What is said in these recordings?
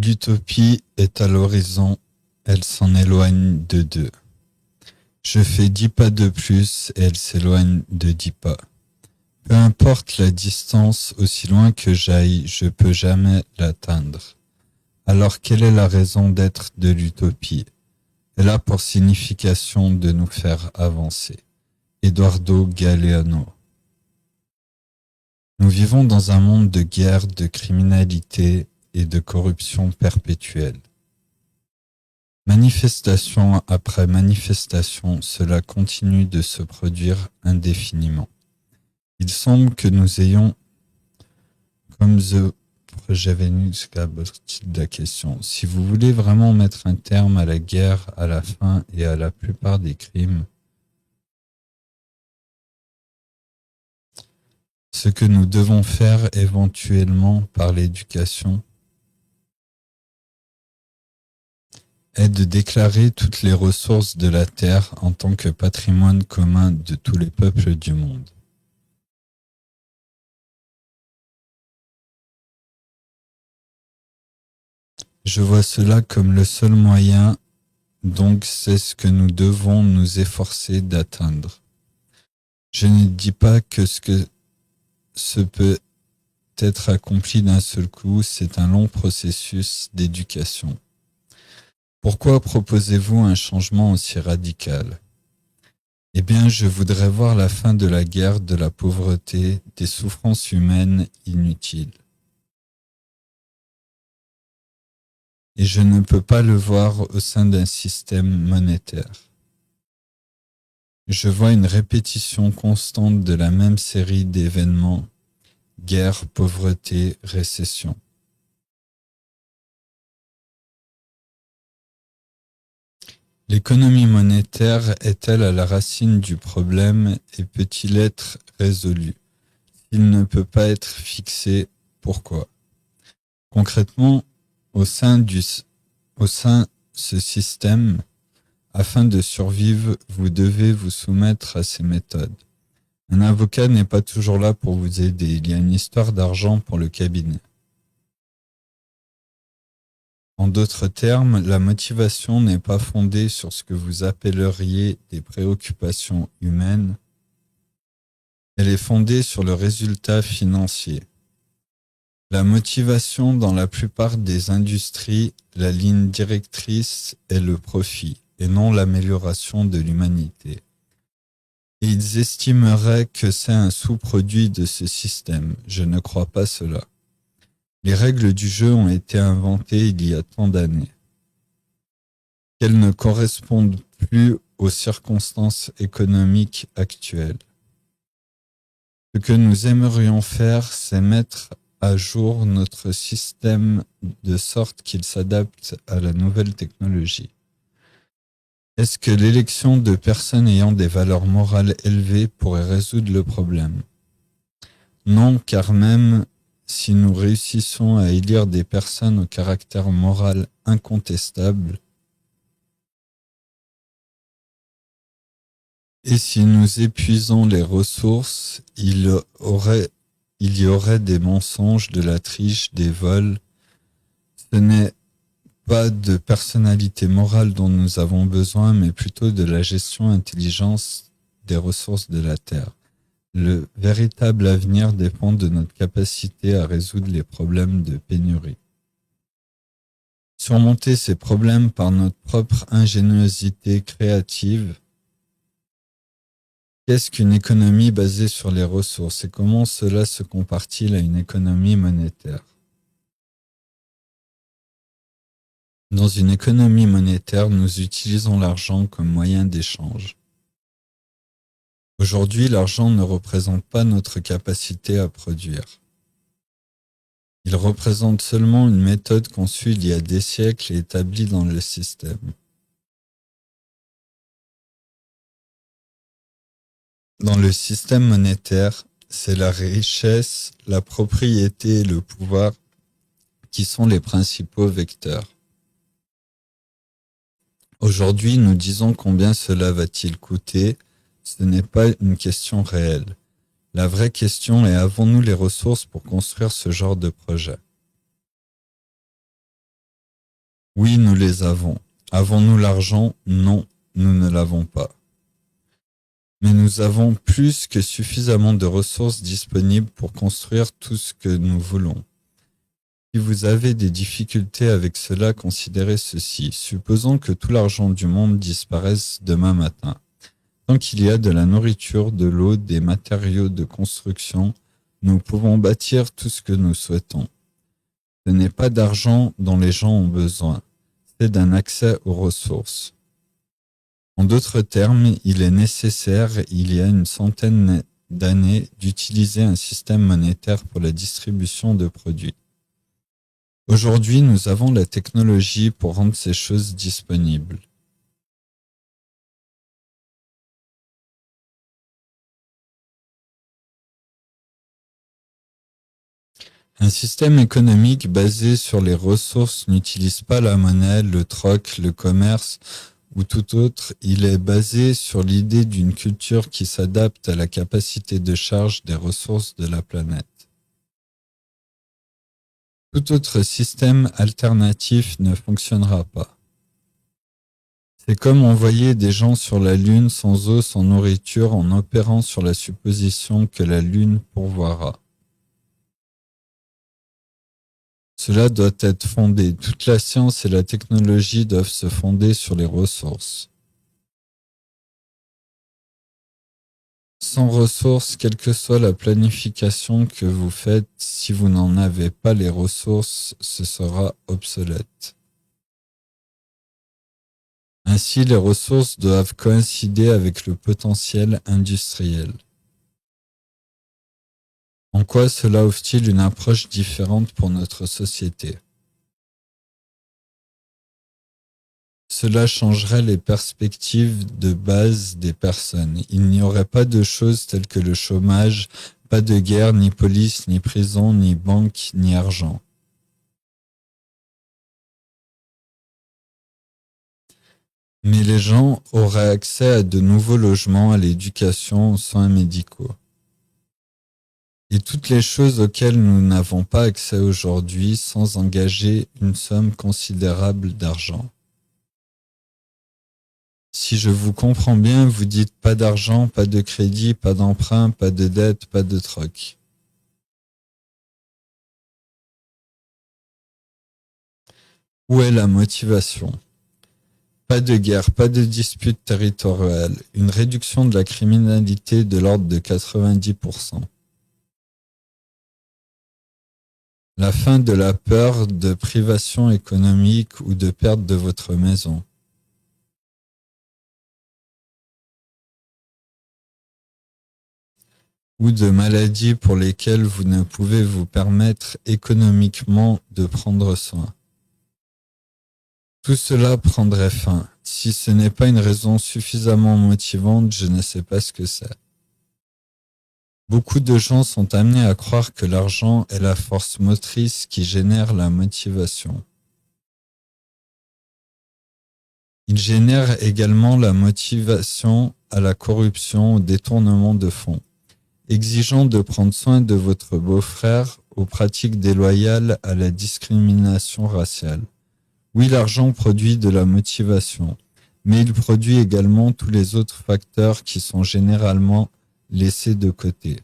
L'utopie est à l'horizon, elle s'en éloigne de 2. Je fais 10 pas de plus et elle s'éloigne de 10 pas. Peu importe la distance, aussi loin que j'aille, je peux jamais l'atteindre. Alors quelle est la raison d'être de l'utopie? Elle a pour signification de nous faire avancer. Eduardo Galeano. Nous vivons dans un monde de guerre, de criminalité et de corruption perpétuelle. Manifestation après manifestation, cela continue de se produire indéfiniment. Il semble que nous ayons, comme The Projet Vénus, aborde-t-il la question. Si vous voulez vraiment mettre un terme à la guerre, à la faim et à la plupart des crimes, ce que nous devons faire éventuellement par l'éducation est de déclarer toutes les ressources de la terre en tant que patrimoine commun de tous les peuples du monde. Je vois cela comme le seul moyen, donc c'est ce que nous devons nous efforcer d'atteindre. Je ne dis pas que ce peut être accompli d'un seul coup, c'est un long processus d'éducation. Pourquoi proposez-vous un changement aussi radical? Eh bien, je voudrais voir la fin de la guerre, de la pauvreté, des souffrances humaines inutiles. Et je ne peux pas le voir au sein d'un système monétaire. Je vois une répétition constante de la même série d'événements, guerre, pauvreté, récession. L'économie monétaire est-elle à la racine du problème et peut-il être résolu? S'il ne peut pas être fixé, pourquoi? Concrètement, au sein ce système, afin de survivre, vous devez vous soumettre à ces méthodes. Un avocat n'est pas toujours là pour vous aider, il y a une histoire d'argent pour le cabinet. En d'autres termes, la motivation n'est pas fondée sur ce que vous appelleriez des préoccupations humaines, elle est fondée sur le résultat financier. La motivation dans la plupart des industries, la ligne directrice est le profit et non l'amélioration de l'humanité. Et ils estimeraient que c'est un sous-produit de ce système. Je ne crois pas cela. Les règles du jeu ont été inventées il y a tant d'années. Qu'elles ne correspondent plus aux circonstances économiques actuelles. Ce que nous aimerions faire, c'est mettre à jour notre système de sorte qu'il s'adapte à la nouvelle technologie. Est-ce que l'élection de personnes ayant des valeurs morales élevées pourrait résoudre le problème? Non, car même si nous réussissons à élire des personnes au caractère moral incontestable, et si nous épuisons les ressources, il y aurait des mensonges, de la triche, des vols. Ce n'est pas de personnalité morale dont nous avons besoin, mais plutôt de la gestion intelligente des ressources de la Terre. Le véritable avenir dépend de notre capacité à résoudre les problèmes de pénurie. Surmonter ces problèmes par notre propre ingéniosité créative. Qu'est-ce qu'une économie basée sur les ressources et comment cela se compare-t-il à une économie monétaire? Dans une économie monétaire, nous utilisons l'argent comme moyen d'échange. Aujourd'hui, l'argent ne représente pas notre capacité à produire. Il représente seulement une méthode conçue il y a des siècles et établie dans le système. Dans le système monétaire, c'est la richesse, la propriété et le pouvoir qui sont les principaux vecteurs. Aujourd'hui, nous disons combien cela va-t-il coûter. Ce n'est pas une question réelle. La vraie question est, avons-nous les ressources pour construire ce genre de projet? Oui, nous les avons. Avons-nous l'argent? Non, nous ne l'avons pas. Mais nous avons plus que suffisamment de ressources disponibles pour construire tout ce que nous voulons. Si vous avez des difficultés avec cela, considérez ceci. Supposons que tout l'argent du monde disparaisse demain matin. Tant qu'il y a de la nourriture, de l'eau, des matériaux de construction, nous pouvons bâtir tout ce que nous souhaitons. Ce n'est pas d'argent dont les gens ont besoin, c'est d'un accès aux ressources. En d'autres termes, il est nécessaire, il y a une centaine d'années, d'utiliser un système monétaire pour la distribution de produits. Aujourd'hui, nous avons la technologie pour rendre ces choses disponibles. Un système économique basé sur les ressources n'utilise pas la monnaie, le troc, le commerce ou tout autre. Il est basé sur l'idée d'une culture qui s'adapte à la capacité de charge des ressources de la planète. Tout autre système alternatif ne fonctionnera pas. C'est comme envoyer des gens sur la Lune sans eau, sans nourriture, en opérant sur la supposition que la Lune pourvoira. Cela doit être fondé. Toute la science et la technologie doivent se fonder sur les ressources. Sans ressources, quelle que soit la planification que vous faites, si vous n'en avez pas les ressources, ce sera obsolète. Ainsi, les ressources doivent coïncider avec le potentiel industriel. En quoi cela offre-t-il une approche différente pour notre société? Cela changerait les perspectives de base des personnes. Il n'y aurait pas de choses telles que le chômage, pas de guerre, ni police, ni prison, ni banque, ni argent. Mais les gens auraient accès à de nouveaux logements, à l'éducation, aux soins médicaux. Et toutes les choses auxquelles nous n'avons pas accès aujourd'hui sans engager une somme considérable d'argent. Si je vous comprends bien, vous dites pas d'argent, pas de crédit, pas d'emprunt, pas de dette, pas de troc. Où est la motivation? Pas de guerre, pas de dispute territoriale, une réduction de la criminalité de l'ordre de 90%. La fin de la peur de privation économique ou de perte de votre maison. Ou de maladies pour lesquelles vous ne pouvez vous permettre économiquement de prendre soin. Tout cela prendrait fin. Si ce n'est pas une raison suffisamment motivante, je ne sais pas ce que c'est. Beaucoup de gens sont amenés à croire que l'argent est la force motrice qui génère la motivation. Il génère également la motivation à la corruption, au détournement de fonds, exigeant de prendre soin de votre beau-frère, aux pratiques déloyales, à la discrimination raciale. Oui, l'argent produit de la motivation, mais il produit également tous les autres facteurs qui sont généralement laissés de côté.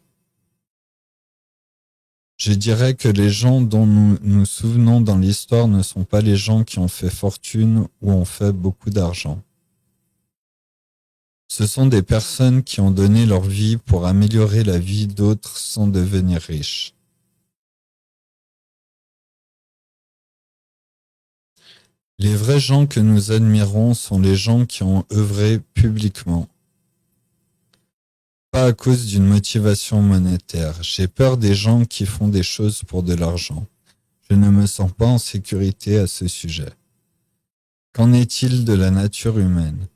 Je dirais que les gens dont nous nous souvenons dans l'histoire ne sont pas les gens qui ont fait fortune ou ont fait beaucoup d'argent. Ce sont des personnes qui ont donné leur vie pour améliorer la vie d'autres sans devenir riches. Les vrais gens que nous admirons sont les gens qui ont œuvré publiquement. Pas à cause d'une motivation monétaire. J'ai peur des gens qui font des choses pour de l'argent. Je ne me sens pas en sécurité à ce sujet. Qu'en est-il de la nature humaine?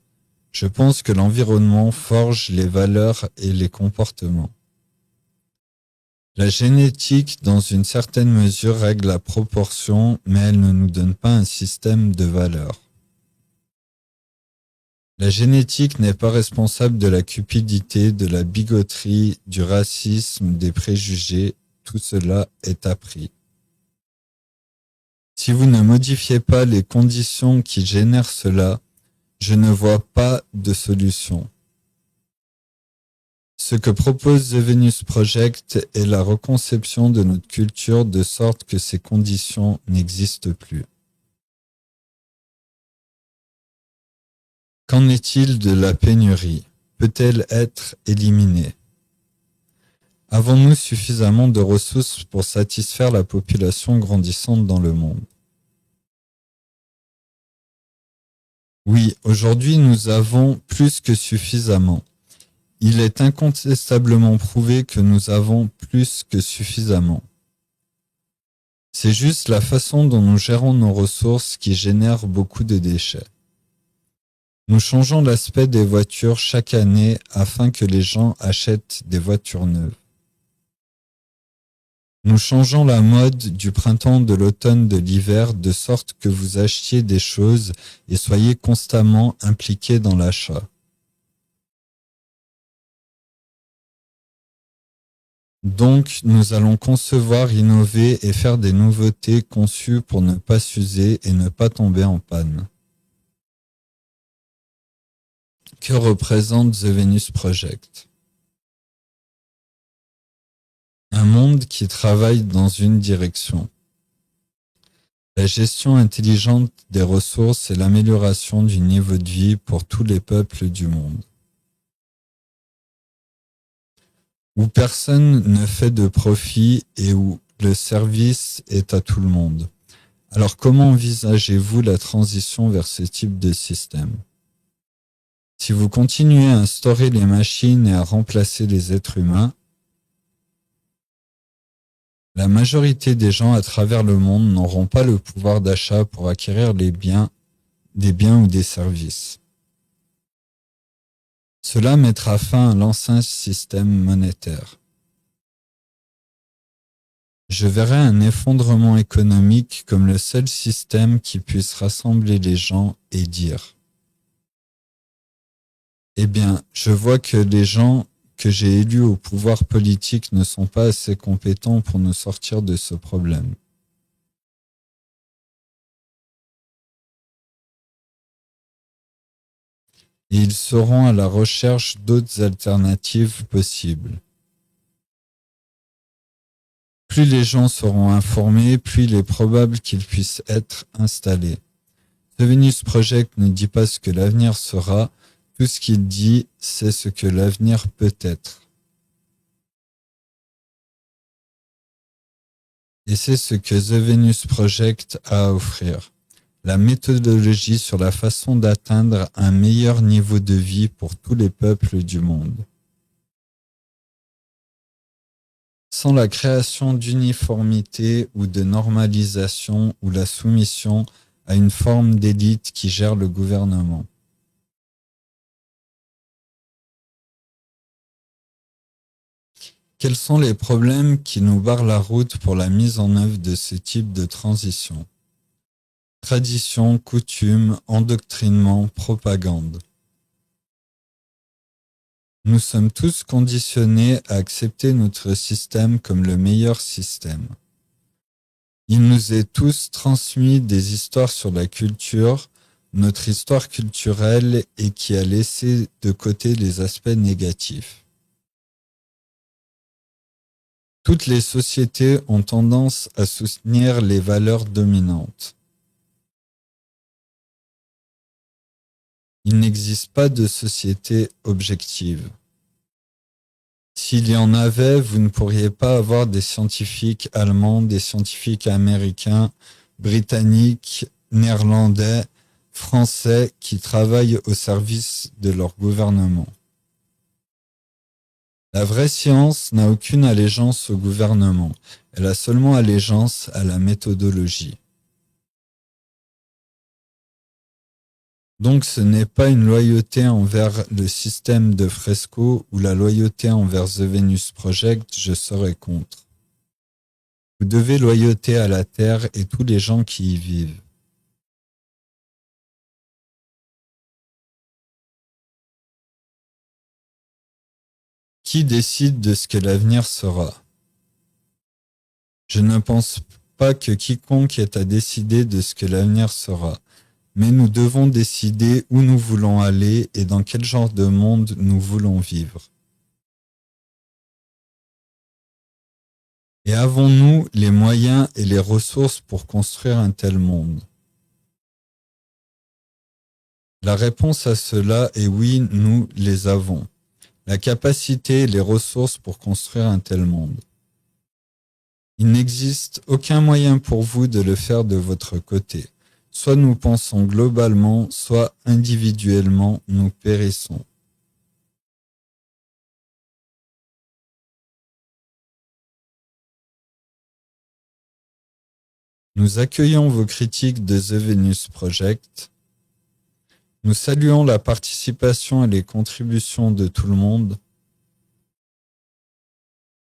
Je pense que l'environnement forge les valeurs et les comportements. La génétique, dans une certaine mesure, règle la proportion, mais elle ne nous donne pas un système de valeurs. La génétique n'est pas responsable de la cupidité, de la bigoterie, du racisme, des préjugés. Tout cela est appris. Si vous ne modifiez pas les conditions qui génèrent cela, je ne vois pas de solution. Ce que propose The Venus Project est la reconception de notre culture de sorte que ces conditions n'existent plus. Qu'en est-il de la pénurie? Peut-elle être éliminée? Avons-nous suffisamment de ressources pour satisfaire la population grandissante dans le monde? Oui, aujourd'hui nous avons plus que suffisamment. Il est incontestablement prouvé que nous avons plus que suffisamment. C'est juste la façon dont nous gérons nos ressources qui génère beaucoup de déchets. Nous changeons l'aspect des voitures chaque année afin que les gens achètent des voitures neuves. Nous changeons la mode du printemps, de l'automne, de l'hiver, de sorte que vous achetiez des choses et soyez constamment impliqués dans l'achat. Donc, nous allons concevoir, innover et faire des nouveautés conçues pour ne pas s'user et ne pas tomber en panne. Que représente The Venus Project? Un monde qui travaille dans une direction. La gestion intelligente des ressources et l'amélioration du niveau de vie pour tous les peuples du monde. Où personne ne fait de profit et où le service est à tout le monde. Alors comment envisagez-vous la transition vers ce type de système? Si vous continuez à instaurer les machines et à remplacer les êtres humains, la majorité des gens à travers le monde n'auront pas le pouvoir d'achat pour acquérir des biens ou des services. Cela mettra fin à l'ancien système monétaire. Je verrai un effondrement économique comme le seul système qui puisse rassembler les gens et dire « Eh bien, je vois que les gens que j'ai élus au pouvoir politique ne sont pas assez compétents pour nous sortir de ce problème. » Et ils seront à la recherche d'autres alternatives possibles. Plus les gens seront informés, plus il est probable qu'ils puissent être installés. The Venus Project ne dit pas ce que l'avenir sera, tout ce qu'il dit, c'est ce que l'avenir peut être. Et c'est ce que The Venus Project a à offrir. La méthodologie sur la façon d'atteindre un meilleur niveau de vie pour tous les peuples du monde. Sans la création d'uniformité ou de normalisation ou la soumission à une forme d'élite qui gère le gouvernement. Quels sont les problèmes qui nous barrent la route pour la mise en œuvre de ce type de transition? Tradition, coutume, endoctrinement, propagande. Nous sommes tous conditionnés à accepter notre système comme le meilleur système. Il nous est tous transmis des histoires sur la culture, notre histoire culturelle et qui a laissé de côté les aspects négatifs. Toutes les sociétés ont tendance à soutenir les valeurs dominantes. Il n'existe pas de société objective. S'il y en avait, vous ne pourriez pas avoir des scientifiques allemands, des scientifiques américains, britanniques, néerlandais, français qui travaillent au service de leur gouvernement. La vraie science n'a aucune allégeance au gouvernement, elle a seulement allégeance à la méthodologie. Donc ce n'est pas une loyauté envers le système de Fresco ou la loyauté envers The Venus Project, je serai contre. Vous devez loyauté à la Terre et tous les gens qui y vivent. Qui décide de ce que l'avenir sera? Je ne pense pas que quiconque ait à décider de ce que l'avenir sera, mais nous devons décider où nous voulons aller et dans quel genre de monde nous voulons vivre. Et avons-nous les moyens et les ressources pour construire un tel monde? La réponse à cela est oui, nous les avons. La capacité et les ressources pour construire un tel monde. Il n'existe aucun moyen pour vous de le faire de votre côté. Soit nous pensons globalement, soit individuellement, nous périssons. Nous accueillons vos critiques de The Venus Project. Nous saluons la participation et les contributions de tout le monde.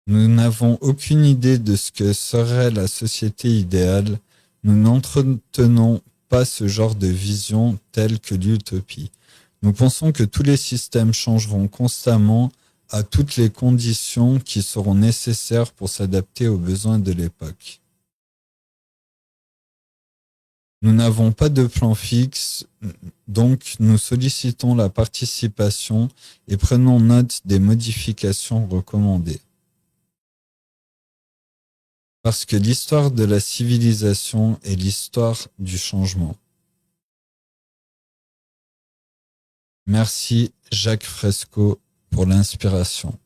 Nous n'avons aucune idée de ce que serait la société idéale. Nous n'entretenons pas ce genre de vision telle que l'utopie. Nous pensons que tous les systèmes changeront constamment à toutes les conditions qui seront nécessaires pour s'adapter aux besoins de l'époque. Nous n'avons pas de plan fixe, donc nous sollicitons la participation et prenons note des modifications recommandées. Parce que l'histoire de la civilisation est l'histoire du changement. Merci Jacques Fresco pour l'inspiration.